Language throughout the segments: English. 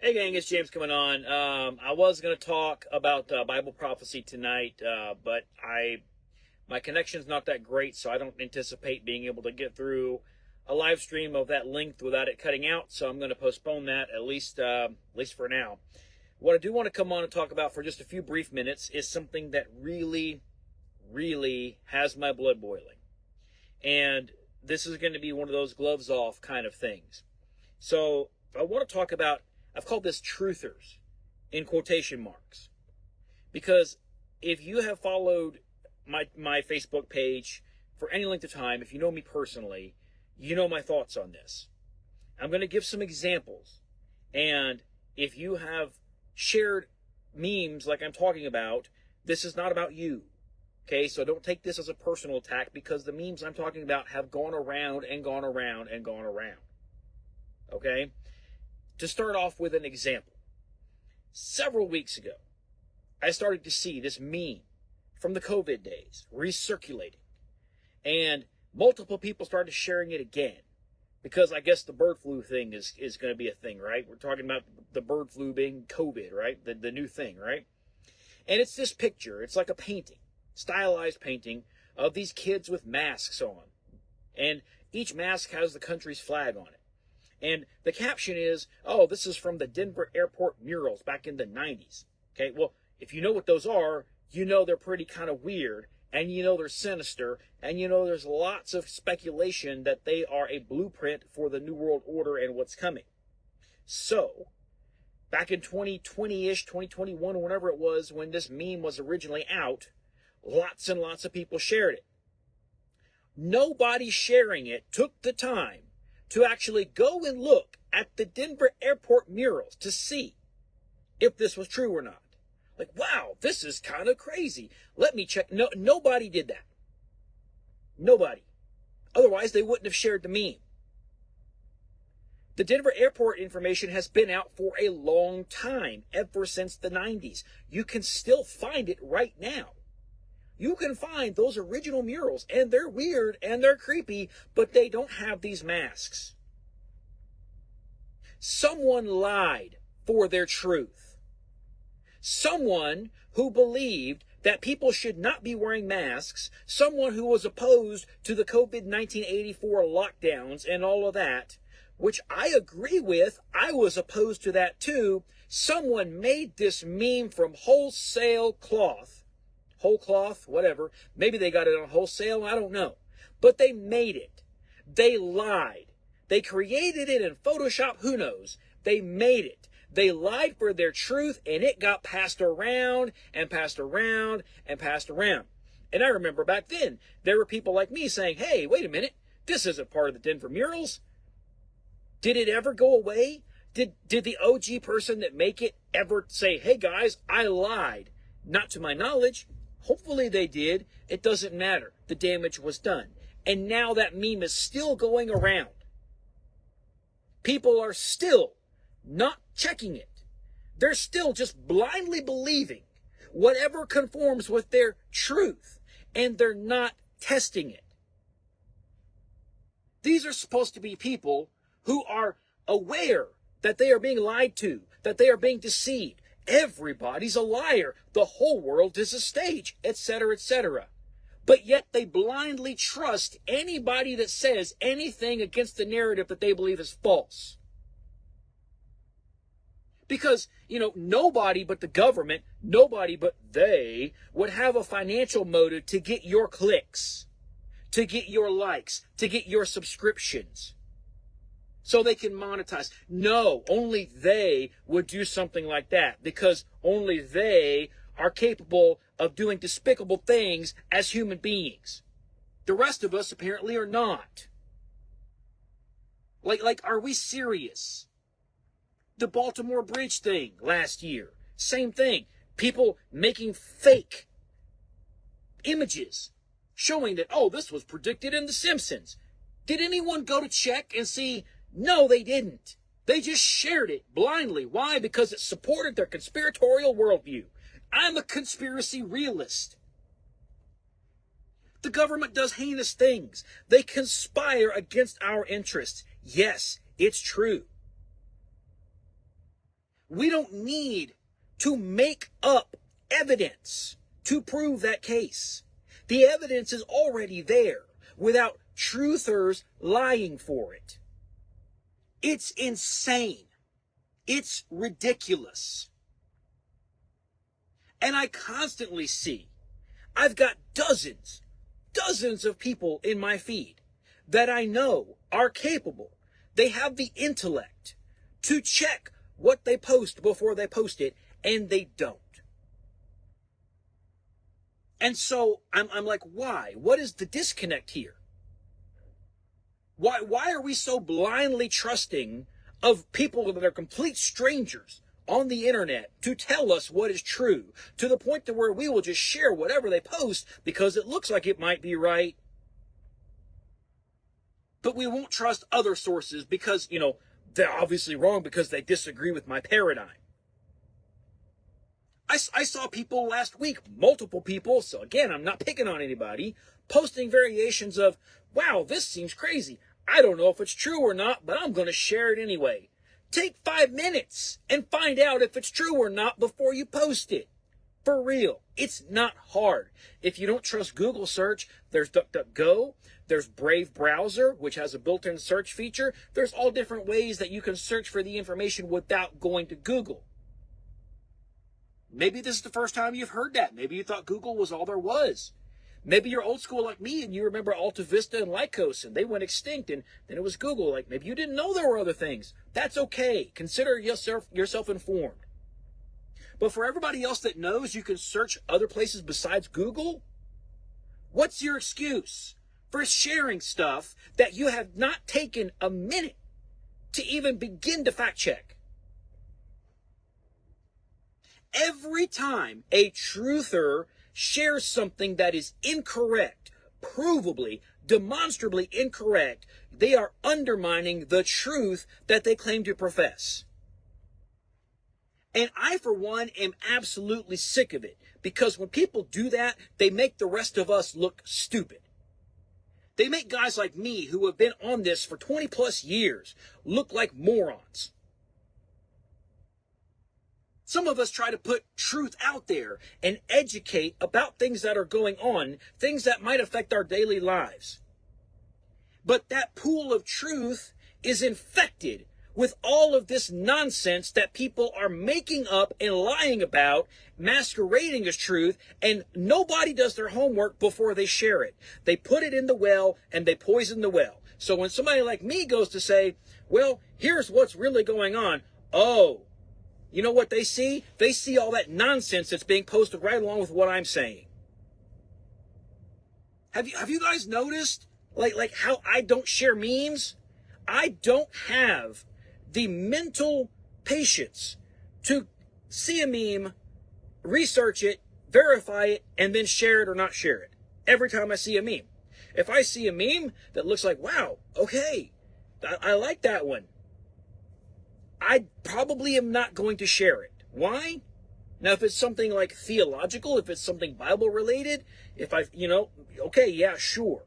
Hey gang, it's James coming on. I was going to talk about Bible prophecy tonight, but my connection's not that great, so I don't anticipate being able to get through a live stream of that length without it cutting out. So I'm going to postpone that at least for now. What I do want to come on and talk about for just a few brief minutes is something that really, really has my blood boiling, and this is going to be one of those gloves off kind of things. So I want to talk about, I've called this truthers in quotation marks, because if you have followed my Facebook page for any length of time, if you know me personally, you know my thoughts on this. I'm going to give some examples, and if you have shared memes like I'm talking about, this is not about you. Okay, so don't take this as a personal attack, because the memes I'm talking about have gone around and gone around and gone around. Okay? To start off with an example, several weeks ago, I started to see this meme from the COVID days recirculating, and multiple people started sharing it again, because I guess the bird flu thing is going to be a thing, right? We're talking about the bird flu being COVID, right? The new thing, right? And it's this picture. It's like a painting, stylized painting of these kids with masks on, and each mask has the country's flag on it. And the caption is, oh, this is from the Denver airport murals back in the 90s. Okay, well, if you know what those are, you know they're pretty kind of weird, and you know they're sinister, and you know there's lots of speculation that they are a blueprint for the New World Order and what's coming. So, back in 2020-ish, 2021, or whenever it was, when this meme was originally out, lots and lots of people shared it. Nobody sharing it took the time to actually go and look at the Denver airport murals to see if this was true or not. Like, wow, this is kind of crazy. Let me check. No, nobody did that. Nobody. Otherwise, they wouldn't have shared the meme. The Denver airport information has been out for a long time, ever since the 90s. You can still find it right now. You can find those original murals, and they're weird and they're creepy, but they don't have these masks. Someone lied for their truth. Someone who believed that people should not be wearing masks, someone who was opposed to the COVID-19 84 lockdowns and all of that, which I agree with. I was opposed to that too. Someone made this meme from wholesale cloth. Whole cloth, whatever. Maybe they got it on wholesale, I don't know. But they made it. They lied. They created it in Photoshop, who knows? They made it. They lied for their truth, and it got passed around and passed around and passed around. And I remember back then, there were people like me saying, hey, wait a minute, this isn't part of the Denver murals. Did it ever go away? Did the OG person that make it ever say, hey guys, I lied? Not to my knowledge. Hopefully they did. It doesn't matter. The damage was done. And now that meme is still going around. People are still not checking it. They're still just blindly believing whatever conforms with their truth, and they're not testing it. These are supposed to be people who are aware that they are being lied to, that they are being deceived. Everybody's a liar. The whole world is a stage, etc., etc. But yet they blindly trust anybody that says anything against the narrative that they believe is false. Because, nobody but the government, nobody but they would have a financial motive to get your clicks, to get your likes, to get your subscriptions, so they can monetize. No, only they would do something like that, because only they are capable of doing despicable things as human beings. The rest of us apparently are not. Like, are we serious? The Baltimore Bridge thing last year, same thing. People making fake images showing that, oh, this was predicted in The Simpsons. Did anyone go to check and see? No, they didn't. They just shared it blindly. Why? Because it supported their conspiratorial worldview. I'm a conspiracy realist. The government does heinous things. They conspire against our interests. Yes, it's true. We don't need to make up evidence to prove that case. The evidence is already there without truthers lying for it. It's insane. It's ridiculous. And I constantly see, I've got dozens of people in my feed that I know are capable. They have the intellect to check what they post before they post it, and they don't. And so I'm like, why? What is the disconnect here? Why are we so blindly trusting of people that are complete strangers on the internet to tell us what is true, to the point to where we will just share whatever they post because it looks like it might be right? But we won't trust other sources because, they're obviously wrong because they disagree with my paradigm. I saw people last week, multiple people, so again, I'm not picking on anybody, posting variations of, wow, this seems crazy. I don't know if it's true or not, but I'm going to share it anyway. Take 5 minutes and find out if it's true or not before you post it. For real. It's not hard. If you don't trust Google search, there's DuckDuckGo, there's Brave browser, which has a built-in search feature. There's all different ways that you can search for the information without going to Google. Maybe this is the first time you've heard that. Maybe you thought Google was all there was. Maybe you're old school like me and you remember Alta Vista and Lycos and they went extinct and then it was Google. Like maybe you didn't know there were other things. That's okay. Consider yourself informed. But for everybody else that knows you can search other places besides Google, what's your excuse for sharing stuff that you have not taken a minute to even begin to fact check? Every time a truther shares something that is incorrect, provably, demonstrably incorrect, they are undermining the truth that they claim to profess. And I, for one, am absolutely sick of it, because when people do that, they make the rest of us look stupid. They make guys like me, who have been on this for 20 plus years, look like morons. Some of us try to put truth out there and educate about things that are going on, things that might affect our daily lives. But that pool of truth is infected with all of this nonsense that people are making up and lying about, masquerading as truth, and nobody does their homework before they share it. They put it in the well and they poison the well. So when somebody like me goes to say, well, here's what's really going on, oh, you know what they see? They see all that nonsense that's being posted right along with what I'm saying. Have you guys noticed like how I don't share memes? I don't have the mental patience to see a meme, research it, verify it, and then share it or not share it. Every time I see a meme. If I see a meme that looks like, wow, okay, I like that one, I probably am not going to share it. Why? Now, if it's something like theological, if it's something Bible related, if okay, yeah, sure.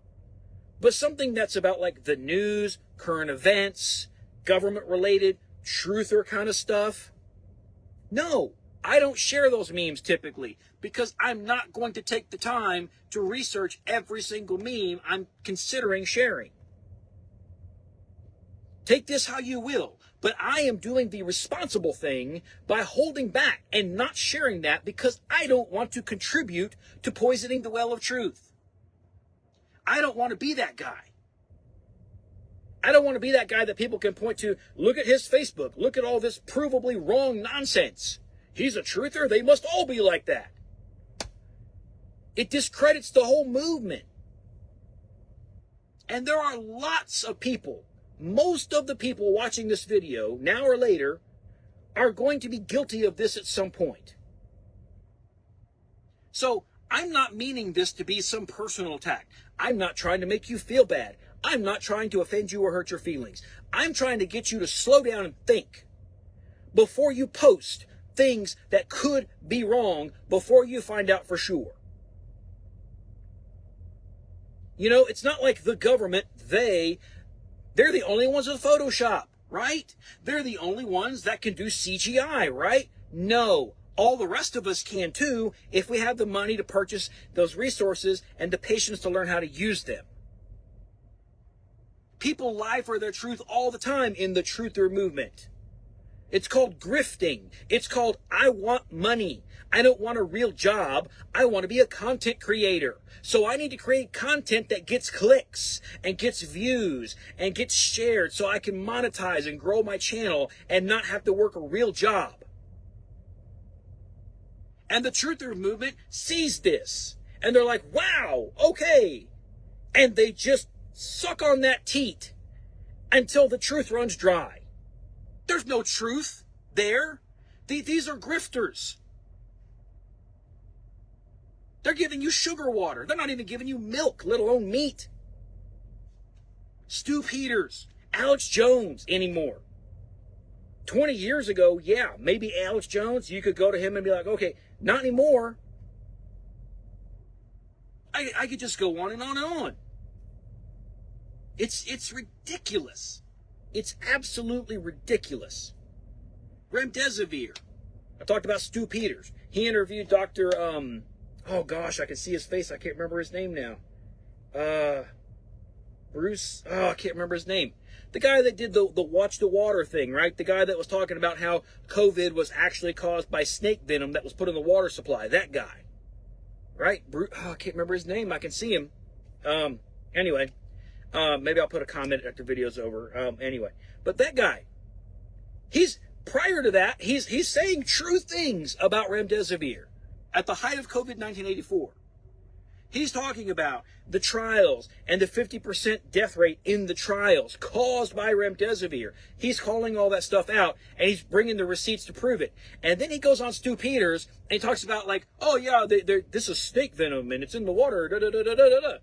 But something that's about like the news, current events, government related, truther kind of stuff, no, I don't share those memes typically because I'm not going to take the time to research every single meme I'm considering sharing. Take this how you will, but I am doing the responsible thing by holding back and not sharing that because I don't want to contribute to poisoning the well of truth. I don't want to be that guy. I don't want to be that guy that people can point to, look at his Facebook, look at all this provably wrong nonsense. He's a truther, they must all be like that. It discredits the whole movement. And there are lots of people, most of the people watching this video, now or later, are going to be guilty of this at some point. So, I'm not meaning this to be some personal attack. I'm not trying to make you feel bad. I'm not trying to offend you or hurt your feelings. I'm trying to get you to slow down and think before you post things that could be wrong before you find out for sure. You know, it's not like the government, they're the only ones with Photoshop, right? They're the only ones that can do CGI, right? No. All the rest of us can too if we have the money to purchase those resources and the patience to learn how to use them. People lie for their truth all the time in the truther movement. It's called grifting. It's called, I want money. I don't want a real job. I want to be a content creator. So I need to create content that gets clicks and gets views and gets shared so I can monetize and grow my channel and not have to work a real job. And the truther movement sees this. And they're like, wow, okay. And they just suck on that teat until the truth runs dry. There's no truth there. These are grifters. They're giving you sugar water. They're not even giving you milk, let alone meat. Stu Peters, Alex Jones anymore. 20 years ago, yeah, maybe Alex Jones, you could go to him and be like, okay, not anymore. I could just go on and on and on. It's ridiculous. It's absolutely ridiculous. Remdesivir. I talked about Stu Peters. He interviewed Dr. Oh gosh, I can see his face. I can't remember his name now. Bruce. Oh, I can't remember his name. The guy that did the watch the water thing, right? The guy that was talking about how COVID was actually caused by snake venom that was put in the water supply. That guy. Right? Oh, I can't remember his name. I can see him. Anyway. Maybe I'll put a comment after the video's over. Anyway. But that guy. Prior to that, he's saying true things about Remdesivir. At the height of COVID 1984. He's talking about the trials and the 50% death rate in the trials caused by Remdesivir. He's calling all that stuff out, and he's bringing the receipts to prove it. And then he goes on Stu Peters, and he talks about like, oh yeah, this is snake venom, and it's in the water, da da da da da da.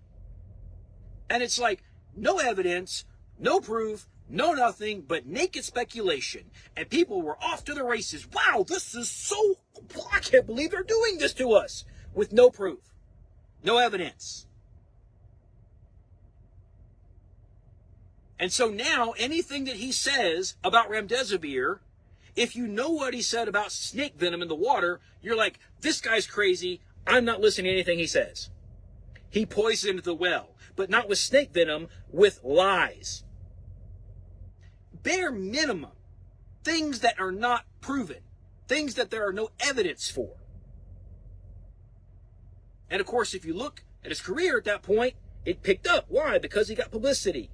And it's like, no evidence, no proof, no nothing, but naked speculation. And people were off to the races. Wow, this is so, I can't believe they're doing this to us with no proof. No evidence. And so now anything that he says about Remdesivir, if you know what he said about snake venom in the water, you're like, this guy's crazy. I'm not listening to anything he says. He poisoned the well, but not with snake venom, with lies. Bare minimum, things that are not proven, things that there are no evidence for. And of course, if you look at his career at that point, it picked up. Why? Because he got publicity.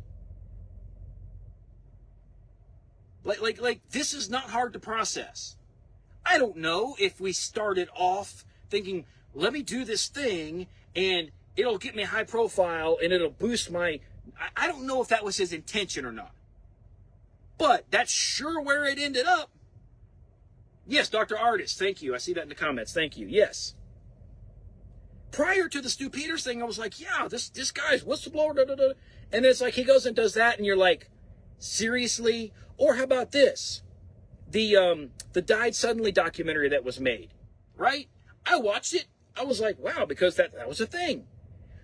Like this is not hard to process. I don't know if we started off thinking, let me do this thing and it'll get me high profile and it'll boost my, I don't know if that was his intention or not. But that's sure where it ended up. Yes, Dr. Artist, thank you. I see that in the comments. Thank you. Yes. Prior to the Stu Peters thing, I was like, yeah, this guy's whistleblower, da, da, da. And then it's like he goes and does that, and you're like, seriously? Or how about this? The Died Suddenly documentary that was made, right? I watched it. I was like, wow, because that was a thing.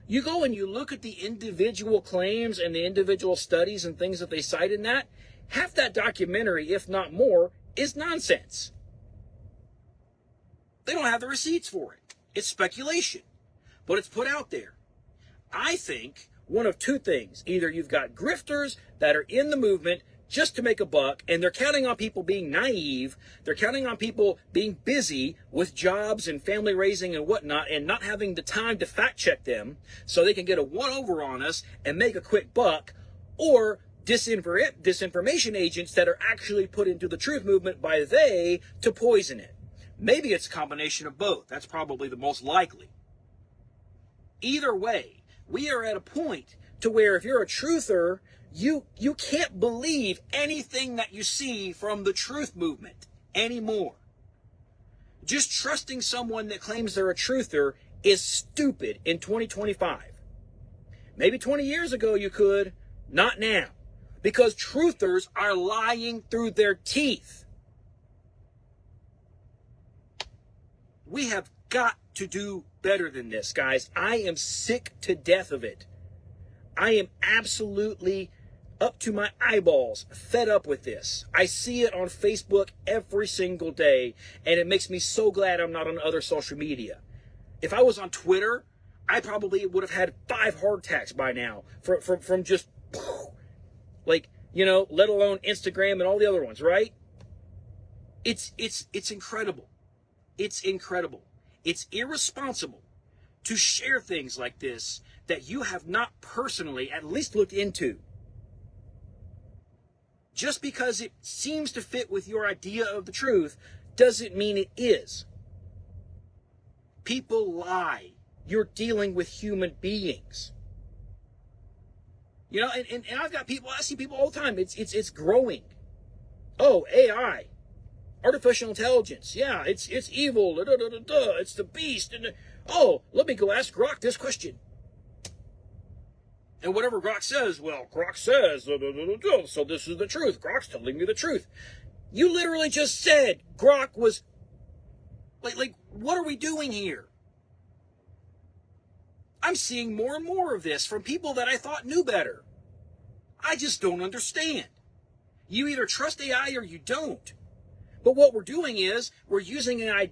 You go and you look at the individual claims and the individual studies and things that they cite in that, half that documentary, if not more, is nonsense. They don't have the receipts for it. It's speculation. But it's put out there. I think one of two things. Either you've got grifters that are in the movement just to make a buck, and they're counting on people being naive. They're counting on people being busy with jobs and family raising and whatnot, and not having the time to fact check them so they can get a one-over on us and make a quick buck. Or disinformation agents that are actually put into the truth movement by they to poison it. Maybe it's a combination of both. That's probably the most likely. Either way, we are at a point to where if you're a truther, you can't believe anything that you see from the truth movement anymore. Just trusting someone that claims they're a truther is stupid in 2025. Maybe 20 years ago you could, not now. Because truthers are lying through their teeth. We have got to do better than this, guys. I am sick to death of it. I am absolutely up to my eyeballs, fed up with this. I see it on Facebook every single day, and it makes me so glad I'm not on other social media. If I was on Twitter, I probably would have had 5 heart attacks by now from just, like, you know, let alone Instagram and all the other ones, right? It's incredible. It's incredible. It's irresponsible to share things like this that you have not personally at least looked into. Just because it seems to fit with your idea of the truth doesn't mean it is. People lie. You're dealing with human beings. You know, and I've got people, I see people all the time. It's growing. Oh, AI. Artificial intelligence. Yeah, it's evil. It's the beast. Oh, let me go ask Grok this question. And whatever Grok says, well, Grok says, so this is the truth. Grok's telling me the truth. You literally just said Grok was, like, what are we doing here? I'm seeing more and more of this from people that I thought knew better. I just don't understand. You either trust AI or you don't. But what we're doing is we're using AI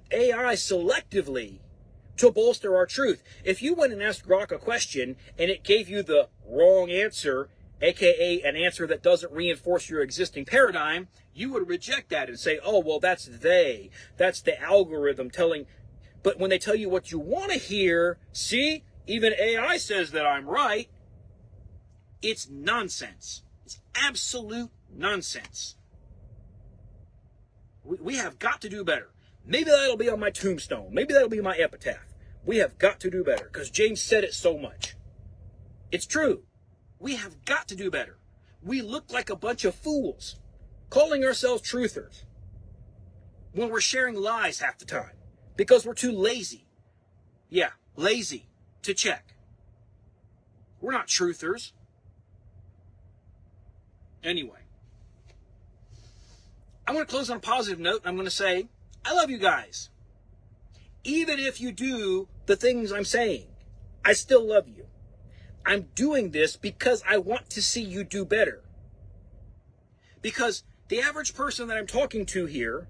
selectively to bolster our truth. If you went and asked Grok a question and it gave you the wrong answer, aka an answer that doesn't reinforce your existing paradigm, you would reject that and say, oh, well, that's that's the algorithm telling. But when they tell you what you want to hear, see, even AI says that I'm right, it's nonsense. It's absolute nonsense. We have got to do better. Maybe that'll be on my tombstone. Maybe that'll be my epitaph. We have got to do better because James said it so much. It's true. We have got to do better. We look like a bunch of fools calling ourselves truthers when we're sharing lies half the time because we're too lazy. Yeah, lazy to check. We're not truthers. Anyway, I'm going to close on a positive note. I'm going to say, I love you guys. Even if you do the things I'm saying, I still love you. I'm doing this because I want to see you do better. Because the average person that I'm talking to here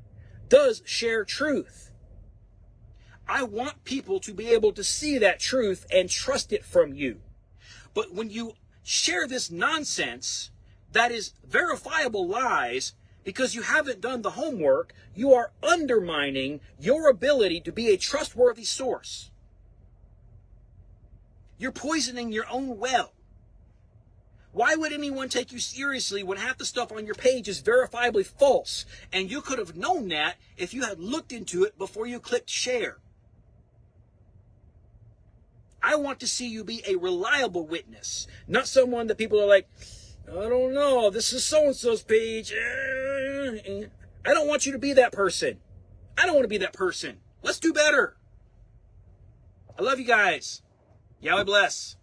does share truth. I want people to be able to see that truth and trust it from you. But when you share this nonsense that is verifiable lies, because you haven't done the homework, you are undermining your ability to be a trustworthy source. You're poisoning your own well. Why would anyone take you seriously when half the stuff on your page is verifiably false? And you could have known that if you had looked into it before you clicked share. I want to see you be a reliable witness, not someone that people are like, I don't know, this is so-and-so's page. I don't want you to be that person. I don't want to be that person. Let's do better. I love you guys. Yahweh bless.